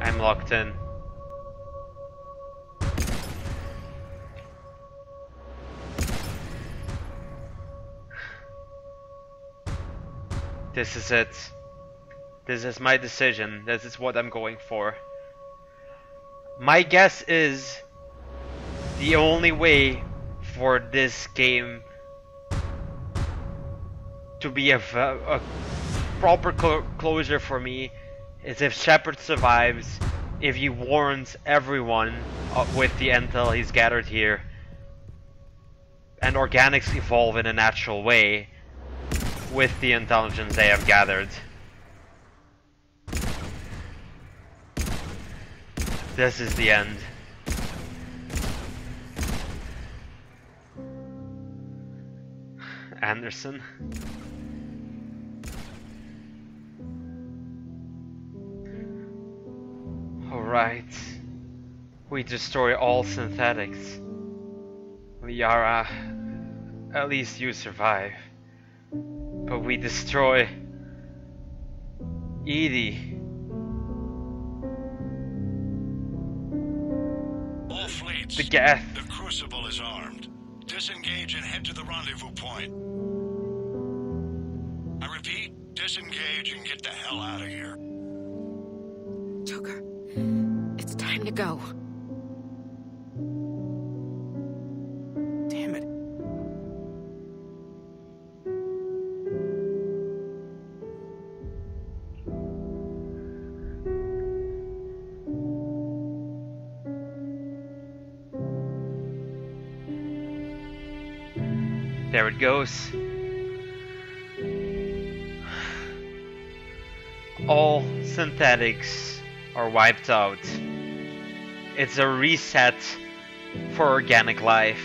I'm locked in. This is it. This is my decision. This is what I'm going for. My guess is the only way for this game to be a proper closure for me is if Shepard survives, if he warns everyone with the intel he's gathered here, and organics evolve in a natural way with the intelligence they have gathered. This is the end. Anderson. Alright. We destroy all synthetics. Liara, at least you survive. But we destroy Edie. All fleets. The Geth. The Crucible is armed. Disengage and head to the rendezvous point. I repeat, disengage and get the hell out of here. Joker, it's time to go. Damn it. There it goes. All synthetics are wiped out. It's a reset for organic life.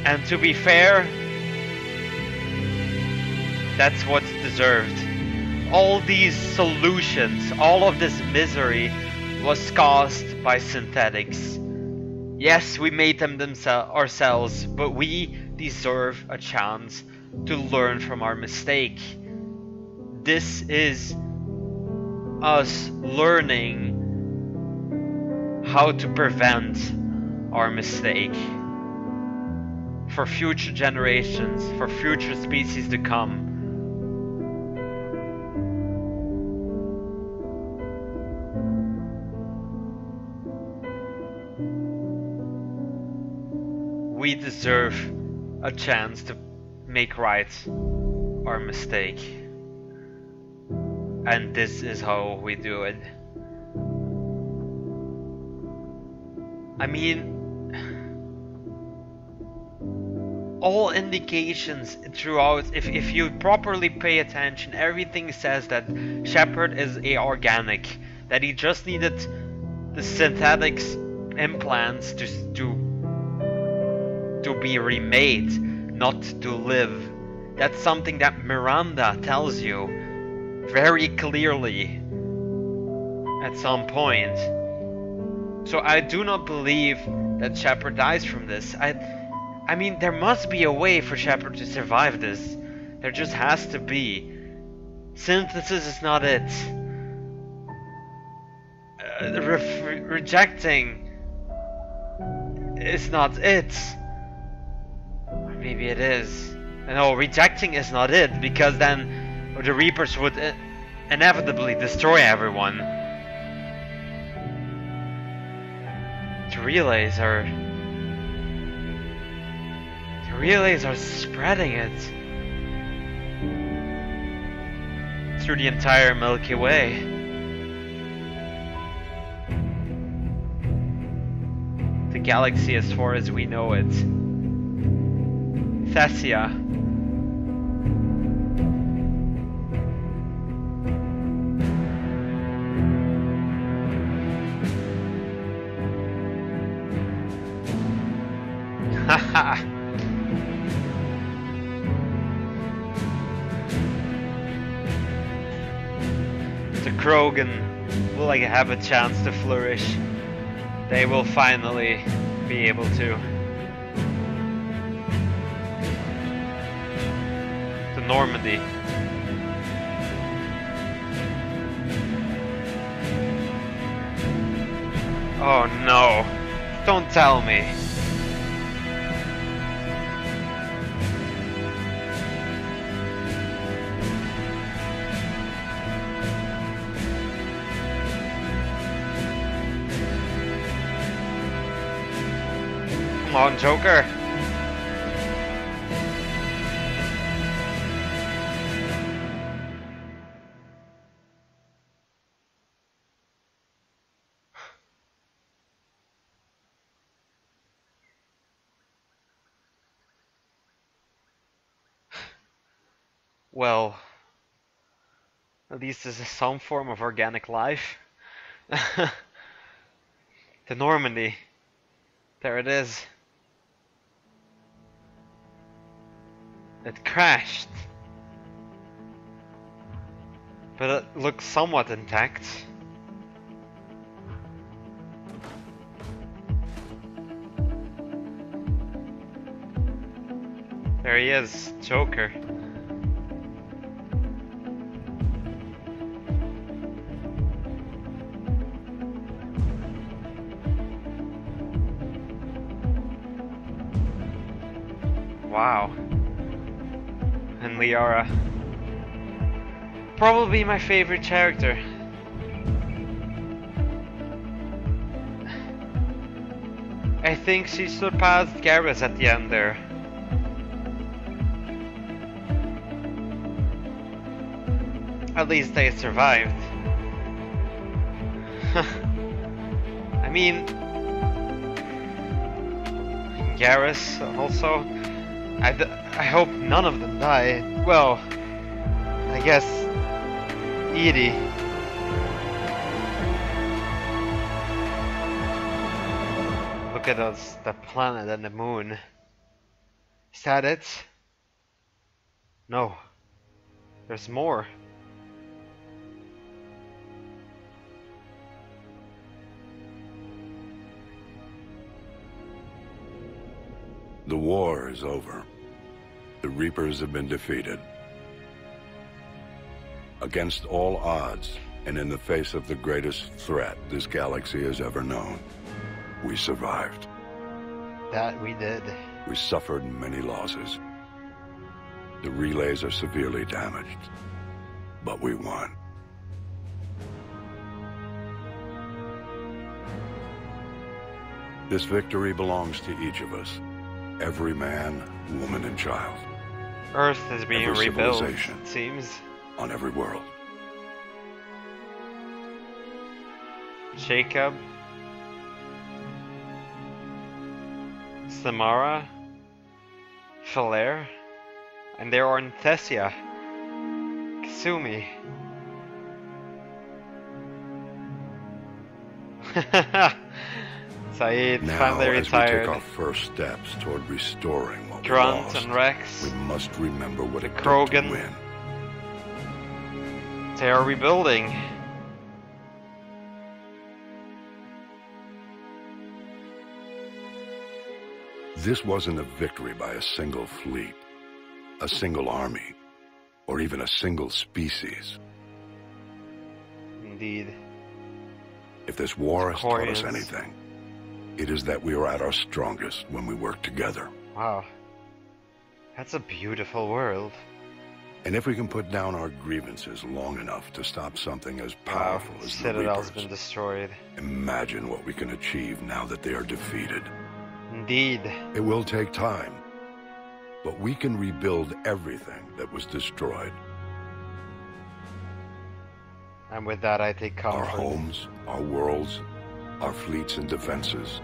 And to be fair, that's what's deserved. All these solutions, all of this misery was caused by synthetics. Yes, we made them ourselves, but we deserve a chance to learn from our mistake. This is us learning how to prevent our mistake for future generations, for future species to come. We deserve a chance to make right our mistake. And this is how we do it. I mean, all indications throughout, if you properly pay attention, everything says that Shepard is organic, that he just needed the synthetics implants to be remade, not to live. That's something that Miranda tells you very clearly at some point. So I do not believe that Shepard dies from this. I mean, there must be a way for Shepard to survive this. There just has to be. Synthesis is not it. Rejecting is not it. Or maybe it is. No, rejecting is not it, because then the Reapers would inevitably destroy everyone. The relays are spreading it through the entire Milky Way. The galaxy as far as we know it. Thessia. Haha. The Krogan will have a chance to flourish. They will finally be able to. The Normandy. Oh no. Don't tell me. Come on, Joker. Well, at least this is some form of organic life. The Normandy. There it is. It crashed. But it looks somewhat intact. There he is, Joker. Wow. And Liara. Probably my favorite character. I think she surpassed Garrus at the end there. At least they survived. I mean, Garrus also. I hope none of them die. Well, I guess Edie. Look at us, the planet and the moon. Is that it? No. There's more. The war is over. The Reapers have been defeated. Against all odds, and in the face of the greatest threat this galaxy has ever known, we survived. That we did. We suffered many losses. The relays are severely damaged, but we won. This victory belongs to each of us. Every man, woman, and child. Earth is being Every rebuilt, civilization. it seems. On every world. Jacob. Samara. Phalair. And there are Thessia. Kasumi. Saeed Now, finally as we retired. take our first steps toward restoring what we Grunt lost, and Rex. we must remember what it took to Krogan. win. They are rebuilding. This wasn't a victory by a single fleet, a single army, or even a single species. Indeed. If this war has taught us Quarians. anything, it is that we are at our strongest when we work together. Wow. That's a beautiful world. And if we can put down our grievances long enough to stop something as powerful as the Citadel's Reapers, been destroyed. imagine what we can achieve now that they are defeated. Indeed. It will take time, but we can rebuild everything that was destroyed. And with that I take comfort. Our homes, our worlds, our fleets and defenses,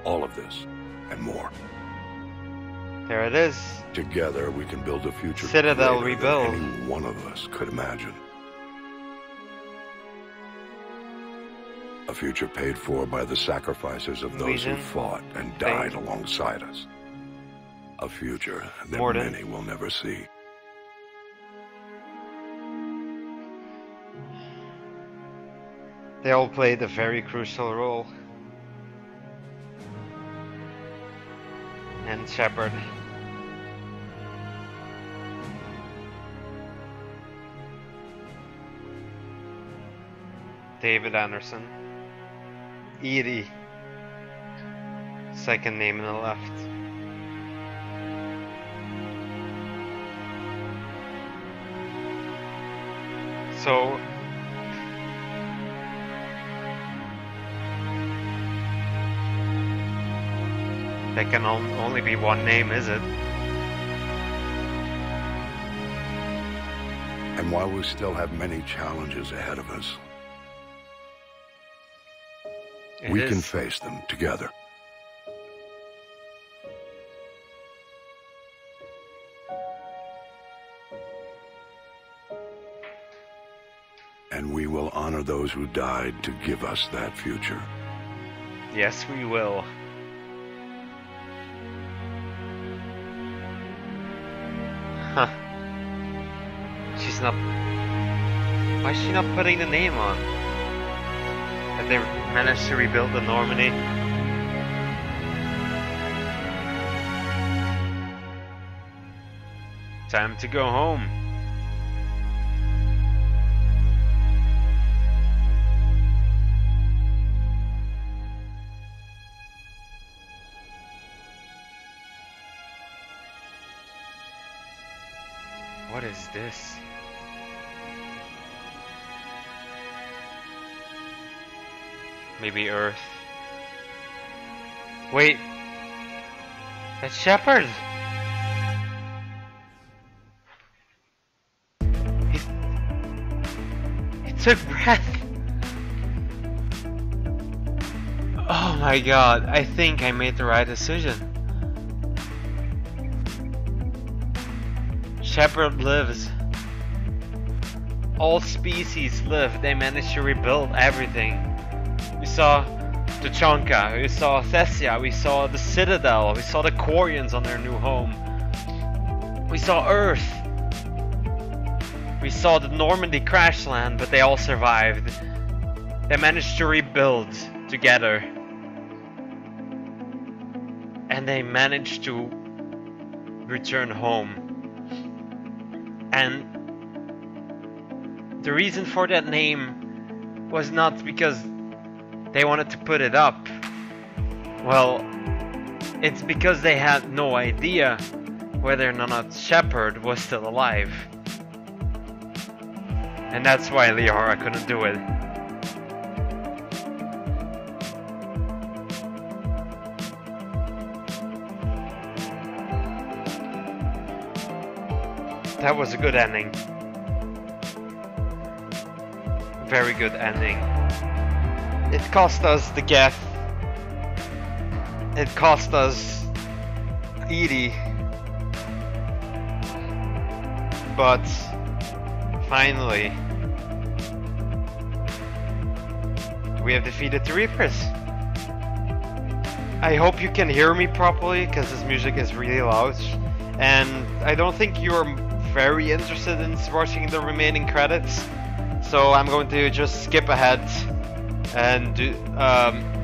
all of this and more. There it is. Together we can build a future Citadel greater rebuilt. than any one of us could imagine. A future paid for by the sacrifices of those Legion. who fought and died Thing. alongside us. A future that Morden. many will never see. They all played a very crucial role. And Shepard. David Anderson. Edie. Second name on the left. So there can only be one name, is it? And while we still have many challenges ahead of us, we can face them together. And we will honor those who died to give us that future. Yes, we will. Huh. She's not... Why is she not putting the name on? Have they managed to rebuild the Normandy? Time to go home. What is this? Maybe Earth. Wait! That's Shepard! He took breath! Oh my god, I think I made the right decision. Shepard lives. All species live. They managed to rebuild everything. We saw Tuchanka, we saw Thessia, we saw the Citadel, we saw the Quarians on their new home. We saw Earth. We saw the Normandy crash land, but they all survived. They managed to rebuild together. And they managed to return home. And the reason for that name was not because they wanted to put it up. Well, it's because they had no idea whether or not Shepard was still alive. And that's why Liara couldn't do it. That was a good ending. Very good ending. It cost us the Geth. It cost us Edie. But finally, we have defeated the Reapers. I hope you can hear me properly, because this music is really loud. And I don't think you're very interested in watching the remaining credits. So I'm going to just skip ahead and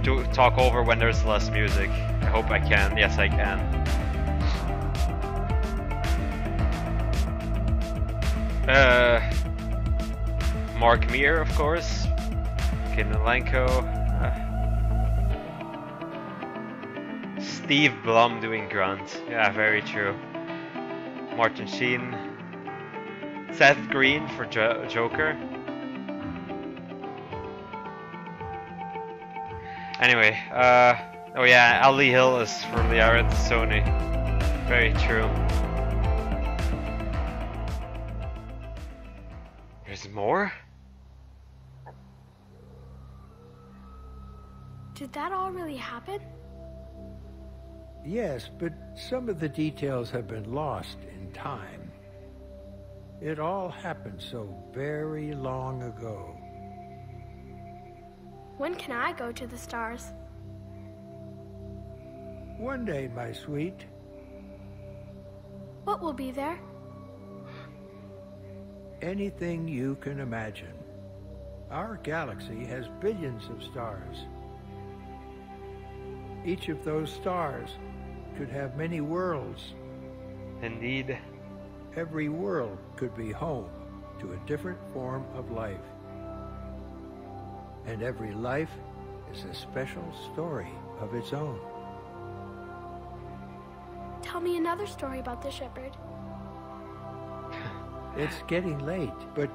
do talk over when there's less music. I hope I can. Yes, I can. Mark Meir, of course. Kinolenko. Steve Blum doing Grunt. Yeah, very true. Martin Sheen. Seth Green for Joker. Anyway, oh yeah, Ali Hill is for Liara and Sony. Very true. There's more? Did that all really happen? Yes, but some of the details have been lost in time. It all happened so very long ago. When can I go to the stars? One day, my sweet. What will be there? Anything you can imagine. Our galaxy has billions of stars. Each of those stars could have many worlds. Indeed. Every world could be home to a different form of life. And every life is a special story of its own. Tell me another story about the shepherd. It's getting late, but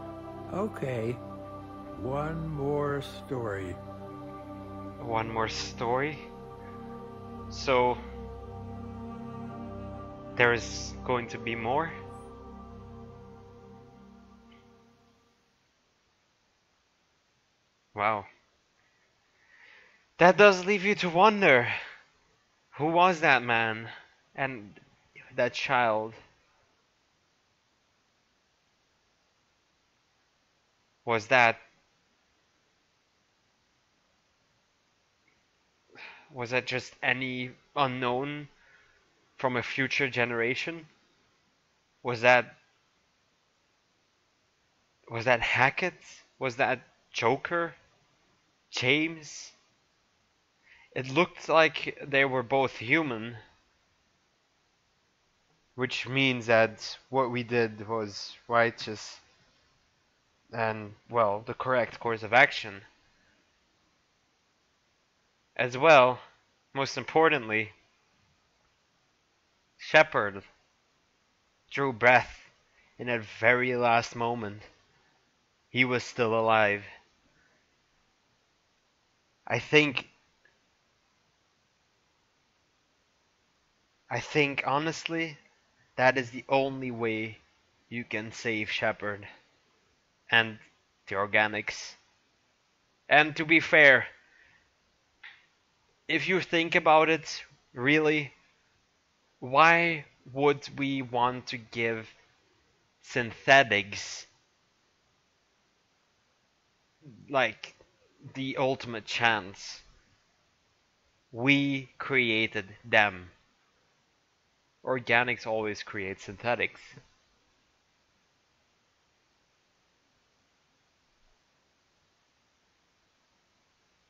okay. One more story. One more story? So there is going to be more? Wow. That does leave you to wonder. Who was that man? And that child? Was that just any unknown from a future generation? Was that Hackett? Was that Joker? James? It looked like they were both human, which means that what we did was righteous and, well, the correct course of action. As well, most importantly, Shepard drew breath in that very last moment. He was still alive. I think honestly, that is the only way you can save Shepard and the organics. And to be fair, if you think about it, really, why would we want to give synthetics like the ultimate chance? We created them. Organics always create synthetics.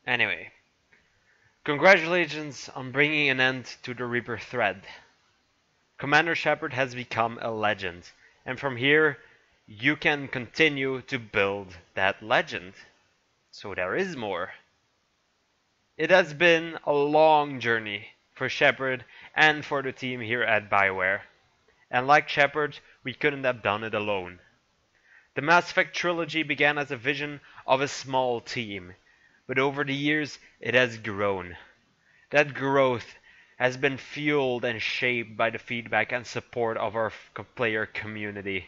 Anyway, congratulations on bringing an end to the Reaper thread. Commander Shepard has become a legend, and from here, you can continue to build that legend. So there is more. It has been a long journey for Shepard and for the team here at BioWare. And like Shepard, we couldn't have done it alone. The Mass Effect trilogy began as a vision of a small team, but over the years it has grown. That growth has been fueled and shaped by the feedback and support of our player community.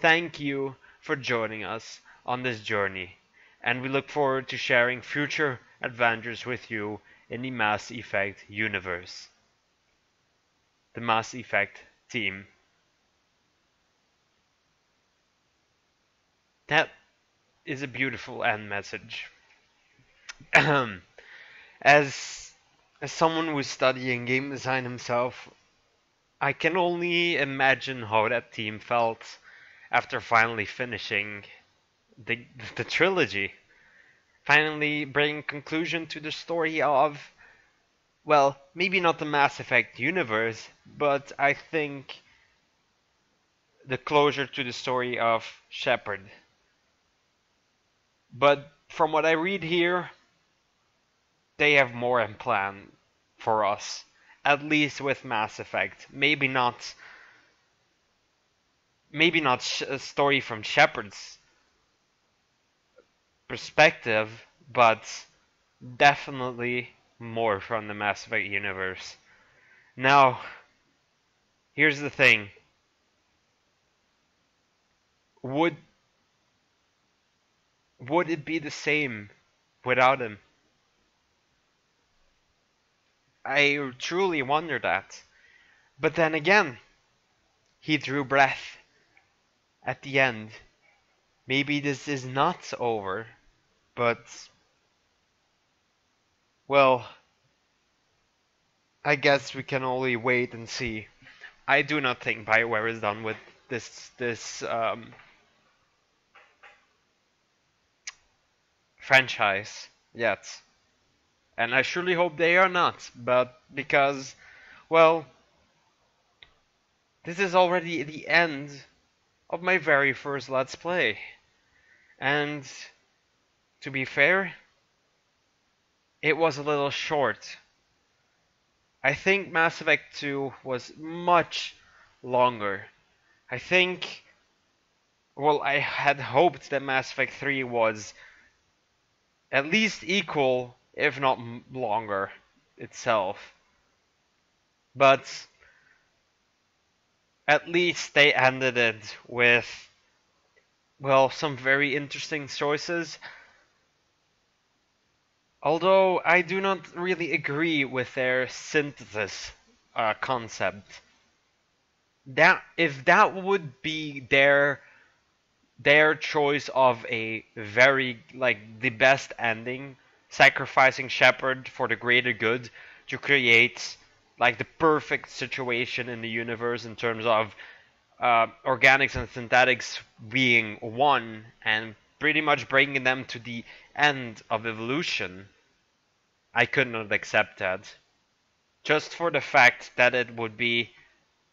Thank you for joining us on this journey, and we look forward to sharing future adventures with you in the Mass Effect universe. The Mass Effect team. That is a beautiful end message. As someone who's studying game design himself, I can only imagine how that team felt after finally finishing the trilogy. Finally bringing conclusion to the story of, well, maybe not the Mass Effect universe, but I think the closure to the story of Shepard. But from what I read here, they have more in plan for us, at least with Mass Effect. Maybe not a story from Shepard's perspective, but definitely more from the Mass Effect universe. Now, here's the thing. Would it be the same without him? I truly wonder that. But then again, he drew breath at the end. Maybe this is not over, but, well, I guess we can only wait and see. I do not think BioWare is done with this franchise yet. And I surely hope they are not, but because, well, this is already the end of my very first Let's Play. And to be fair, it was a little short. I think Mass Effect 2 was much longer. I think, well, I had hoped that Mass Effect 3 was at least equal, if not longer, itself. But at least they ended it with, well, some very interesting choices. Although I do not really agree with their synthesis concept. That if that would be their choice of a very like the best ending, sacrificing Shepard for the greater good to create like the perfect situation in the universe in terms of organics and synthetics being one and pretty much bringing them to the end of evolution, I could not accept that. Just for the fact that it would be,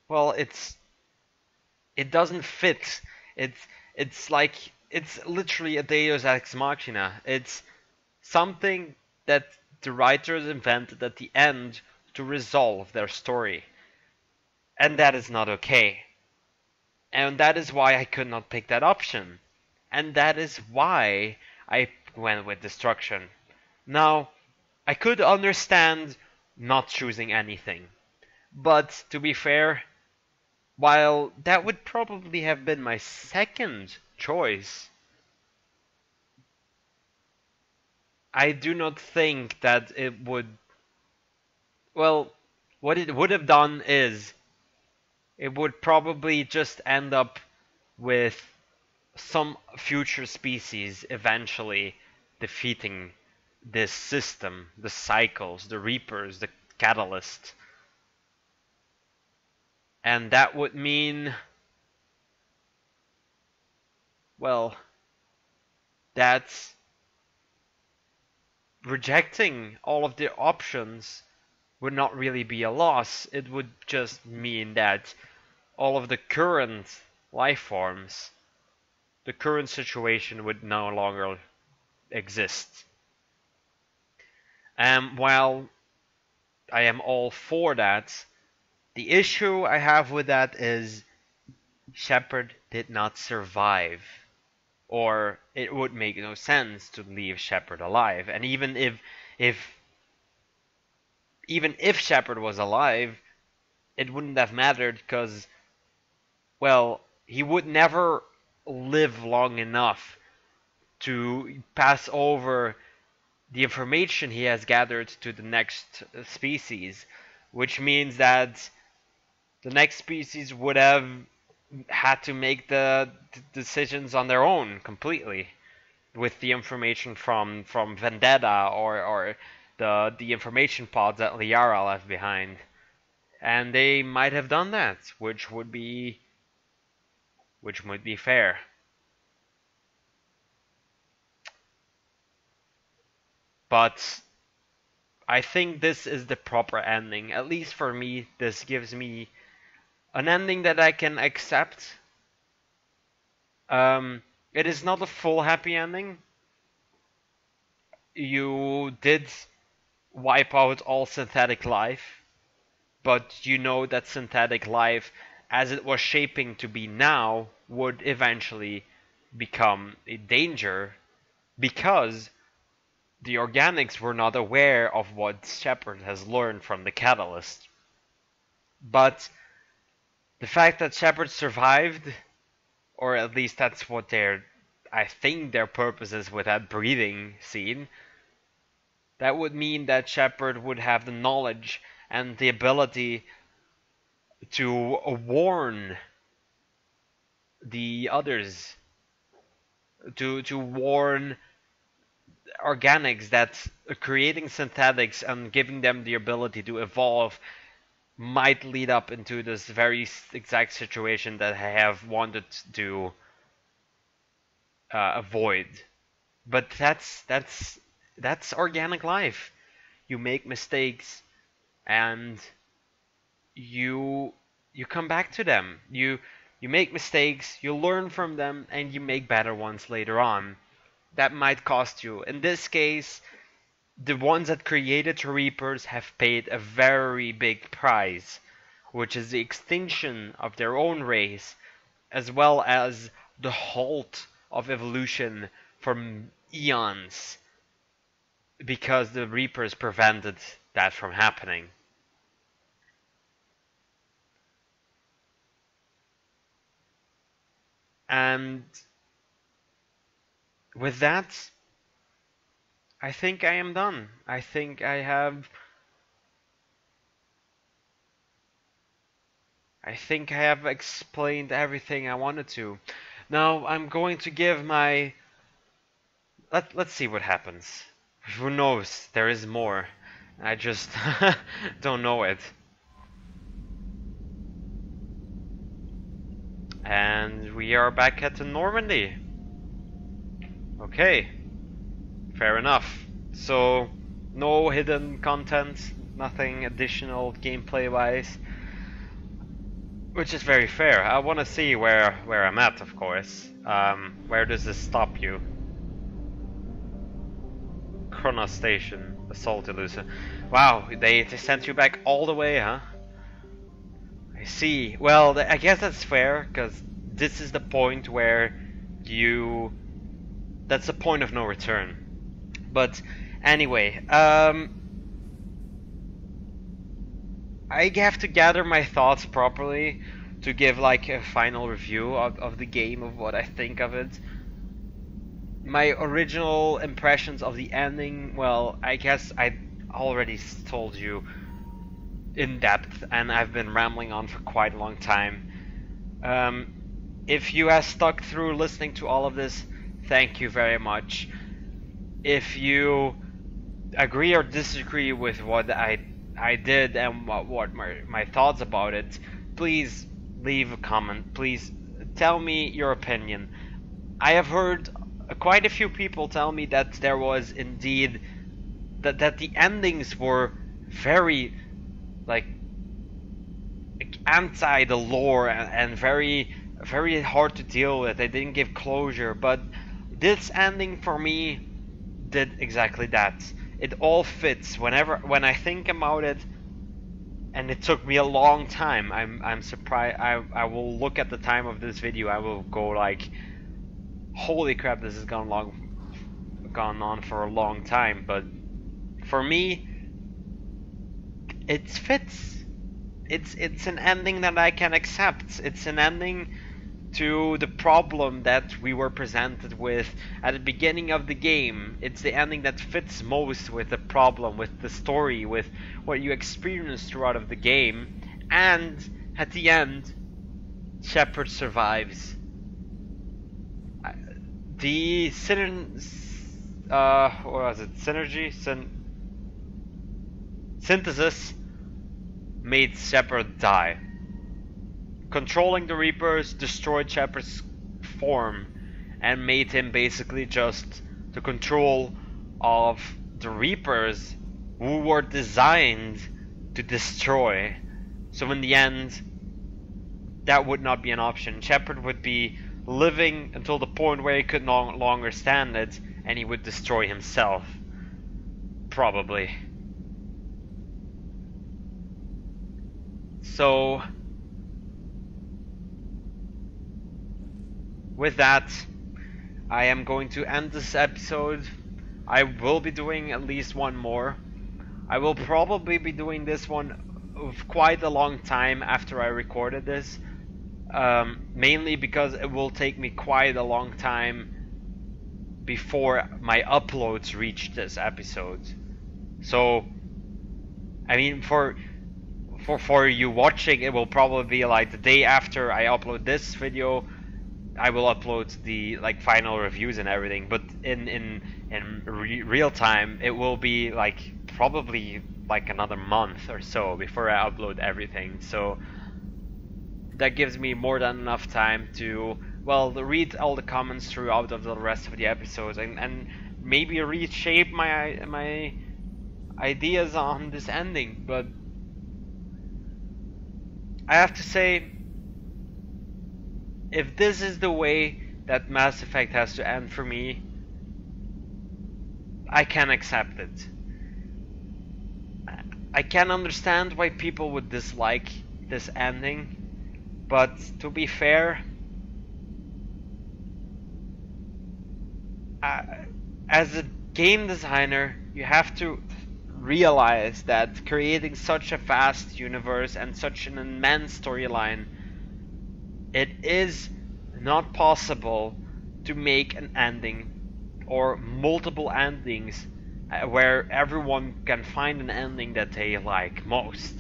well, it doesn't fit. It's it's like it's literally a Deus ex machina. It's something that the writers invented at the end to resolve their story. And that is not okay. And that is why I could not pick that option. And that is why I went with destruction. Now, I could understand not choosing anything. But to be fair, while that would probably have been my second choice, I do not think that it would. Well, what it would have done is it would probably just end up with some future species eventually defeating this system, the cycles, the reapers, the catalyst. And that would mean, well, that rejecting all of the options would not really be a loss. It would just mean that all of the current life forms, the current situation would no longer exist. While I am all for that, the issue I have with that is Shepard did not survive. Or it would make no sense to leave Shepard alive. And even if Shepard was alive, it wouldn't have mattered because, well, he would never live long enough to pass over the information he has gathered to the next species, which means that the next species would have had to make the decisions on their own completely with the information from Vendetta or the information pods that Liara left behind. And they might have done that, which would be fair. But I think this is the proper ending. At least for me, this gives me an ending that I can accept. It is not a full happy ending. You did wipe out all synthetic life, but you know that synthetic life, as it was shaping to be now, would eventually become a danger because the organics were not aware of what Shepard has learned from the catalyst. But the fact that Shepard survived, or at least that's what I think their purpose is with that breathing scene, that would mean that Shepard would have the knowledge and the ability to warn the others, to warn organics that creating synthetics and giving them the ability to evolve might lead up into this very exact situation that I have wanted to avoid. But that's organic life. You make mistakes and you come back to them. You make mistakes, you learn from them, and you make better ones later on. That might cost you. In this case, the ones that created the Reapers have paid a very big price, which is the extinction of their own race, as well as the halt of evolution for eons, because the Reapers prevented that from happening. And with that, I think I am done. I think I have explained everything I wanted to. Now I'm going to give my... Let's see what happens. Who knows? There is more. I just don't know it. And we are back at Normandy. Okay. Fair enough. So, no hidden content, nothing additional gameplay wise. Which is very fair. I want to see where I'm at, of course. Where does this stop you? Kronos Station, Assault Elusive. Wow, they sent you back all the way, huh? I see. Well, I guess that's fair, because this is the point where you... That's the point of no return. But anyway, I have to gather my thoughts properly to give like a final review of the game, of what I think of it. My original impressions of the ending, well, I guess I already told you in depth, and I've been rambling on for quite a long time. If you have stuck through listening to all of this, thank you very much. If you agree or disagree with what I did and what my thoughts about it, please leave a comment. Please tell me your opinion. I have heard quite a few people tell me that there was indeed that the endings were very like anti the lore and very hard to deal with. They didn't give closure, but this ending for me did exactly that. It all fits when I think about it, and it took me a long time. I'm surprised. I will look at the time of this video. I will go like, holy crap, this has gone on for a long time. But for me, it fits. It's an ending that I can accept. It's an ending to the problem that we were presented with at the beginning of the game. It's the ending that fits most with the problem, with the story, with what you experience throughout of the game. And at the end, Shepard survives. The what was it? Synthesis made Shepard die. Controlling the Reapers destroyed Shepard's form and made him basically just the control of the Reapers, who were designed to destroy. So in the end, that would not be an option. Shepard would be living until the point where he could no longer stand it, and he would destroy himself. Probably. So with that, I am going to end this episode. I will be doing at least one more. I will probably be doing this one of quite a long time after I recorded this. Mainly because it will take me quite a long time before my uploads reach this episode. So, I mean, for you watching, it will probably be like the day after I upload this video. I will upload the like final reviews and everything, but in real time it will be like probably like another month or so before I upload everything. So that gives me more than enough time to, well, read all the comments throughout of the rest of the episodes and maybe reshape my ideas on this ending. But I have to say, if this is the way that Mass Effect has to end for me, I can accept it. I can understand why people would dislike this ending, but to be fair, as a game designer, you have to realize that creating such a vast universe and such an immense storyline, it is not possible to make an ending or multiple endings where everyone can find an ending that they like most.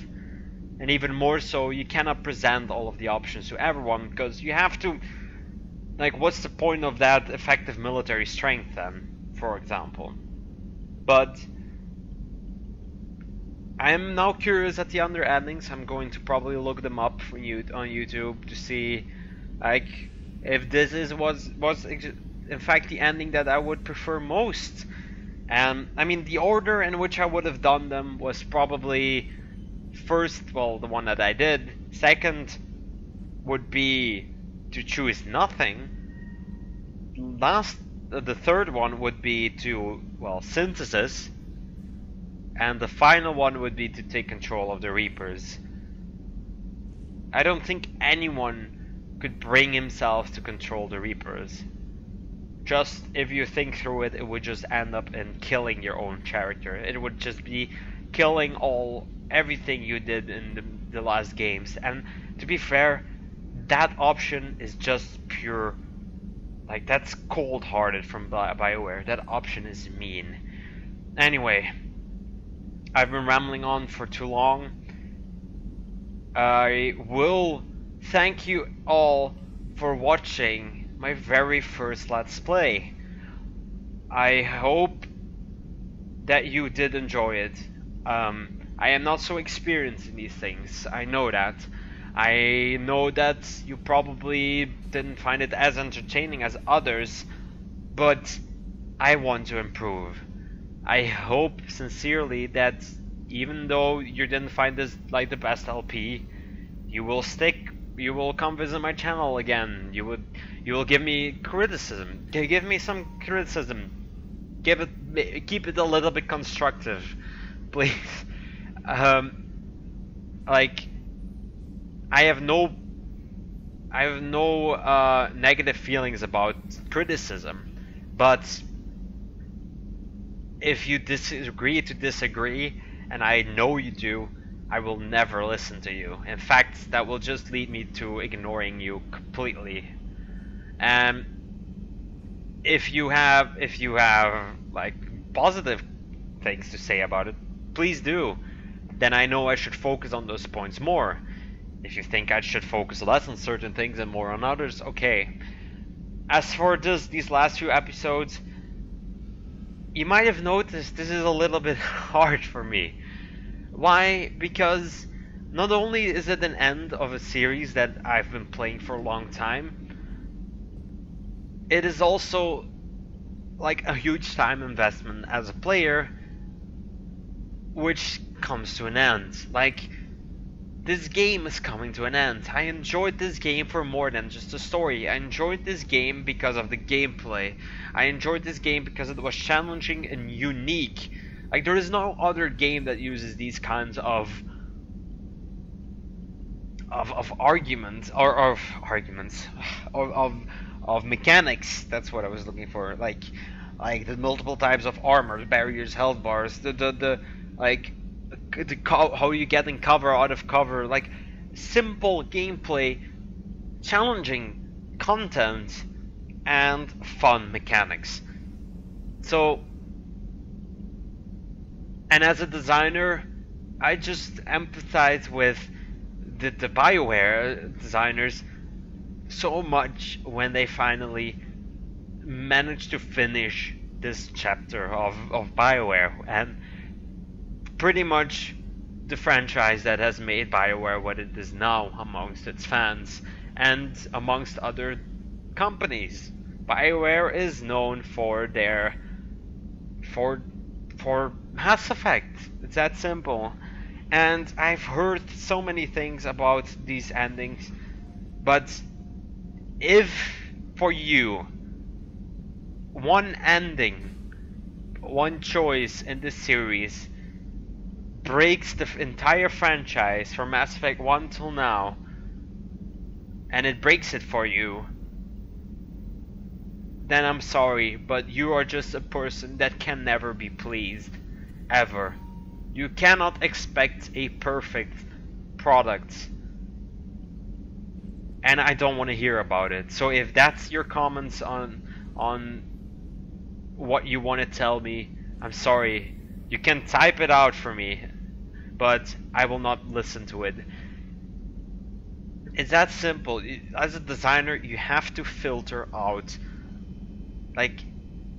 And even more so, you cannot present all of the options to everyone, because you have to, like, what's the point of that effective military strength then, for example? But I'm now curious at the other endings. I'm going to probably look them up on YouTube to see, like, if this was in fact the ending that I would prefer most. And I mean, the order in which I would have done them was probably first, well, the one that I did. Second would be to choose nothing. The third one would be to, well, synthesis. And the final one would be to take control of the Reapers. I don't think anyone could bring himself to control the Reapers. Just, if you think through it, it would just end up in killing your own character. It would just be killing everything you did in the last games. And to be fair, that option is just pure, like, that's cold-hearted from BioWare. That option is mean. Anyway, I've been rambling on for too long. I will thank you all for watching my very first Let's Play. I hope that you did enjoy it. I am not so experienced in these things, I know that. I know that you probably didn't find it as entertaining as others, but I want to improve. I hope sincerely that even though you didn't find this like the best LP, you will come visit my channel again. You will give me criticism. Give me some criticism. Keep it a little bit constructive, please. Like, I have no negative feelings about criticism, but if you disagree to disagree, and I know you do, I will never listen to you. In fact, that will just lead me to ignoring you completely. And if you have like positive things to say about it, please do. Then I know I should focus on those points more. If you think I should focus less on certain things and more on others, okay. As for these last few episodes, you might have noticed this is a little bit hard for me. Why? Because not only is it an end of a series that I've been playing for a long time, it is also like a huge time investment as a player, which comes to an end. Like, this game is coming to an end. I enjoyed this game for more than just the story. I enjoyed this game because of the gameplay. I enjoyed this game because it was challenging and unique. Like, there is no other game that uses these kinds of arguments of mechanics. That's what I was looking for. Like the multiple types of armor, barriers, health bars, how you get in cover, out of cover, like simple gameplay, challenging content, and fun mechanics. So, and as a designer, I just empathize with the BioWare designers so much when they finally managed to finish this chapter of BioWare, and pretty much the franchise that has made BioWare what it is now amongst its fans and amongst other companies. BioWare is known for for Mass Effect. It's that simple. And I've heard so many things about these endings, but if for you one ending, one choice in this series breaks the entire franchise from Mass Effect 1 till now, and it breaks it for you, then I'm sorry, but you are just a person that can never be pleased. Ever. You cannot expect a perfect product. And I don't want to hear about it. So if that's your comments on what you want to tell me, I'm sorry. You can type it out for me, but I will not listen to it. It's that simple. As a designer, you have to filter out. Like,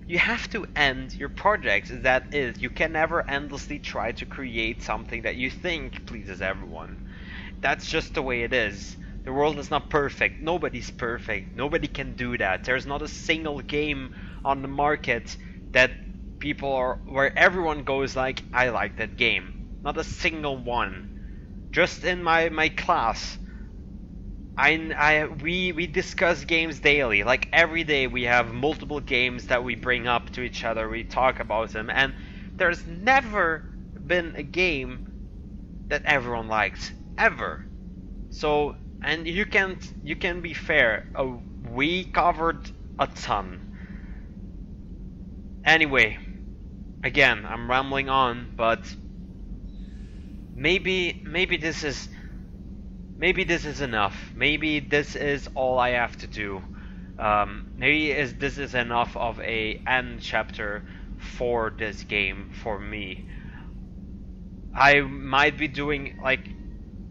you have to end your projects. That is, you can never endlessly try to create something that you think pleases everyone. That's just the way it is. The world is not perfect. Nobody's perfect. Nobody can do that. There's not a single game on the market that people are where everyone goes like, I like that game. Not a single one. Just in my class, we discuss games daily. Like every day we have multiple games that we bring up to each other. We talk about them, and there's never been a game that everyone likes ever. So, and you can be fair. We covered a ton. Anyway, again, I'm rambling on, but maybe this is enough. Maybe this is all I have to do. Maybe this is enough of a end chapter for this game for me. I might be doing, like,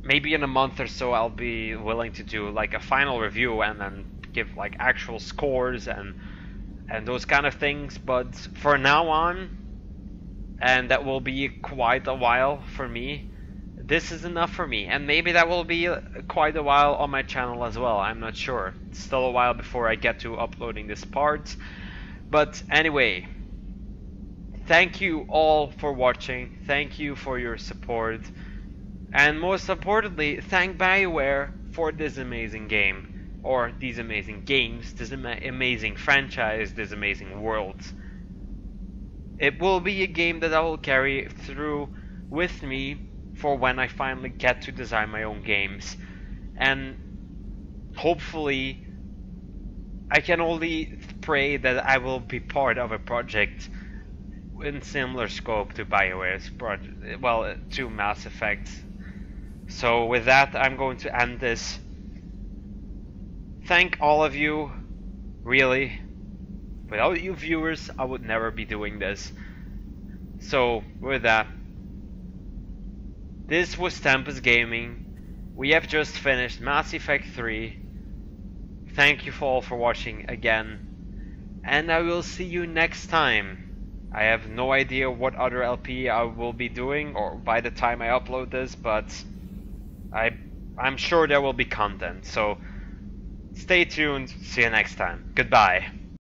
maybe in a month or so I'll be willing to do like a final review and then give like actual scores and those kind of things, but for now on, and that will be quite a while for me, this is enough for me. And maybe that will be quite a while on my channel as well, I'm not sure. It's still a while before I get to uploading this part. But anyway, thank you all for watching, thank you for your support, and most importantly, thank BioWare for this amazing game, or these amazing games, this amazing franchise, this amazing world. It will be a game that I will carry through with me for when I finally get to design my own games. And hopefully, I can only pray that I will be part of a project in similar scope to BioWare's project, well, to Mass Effect. So with that, I'm going to end this. Thank all of you, really. Without you viewers, I would never be doing this. So with that, this was Tempest Gaming. We have just finished Mass Effect 3. Thank you all for watching again, and I will see you next time. I have no idea what other LP I will be doing, or by the time I upload this, but I'm sure there will be content, so stay tuned. See you next time. Goodbye.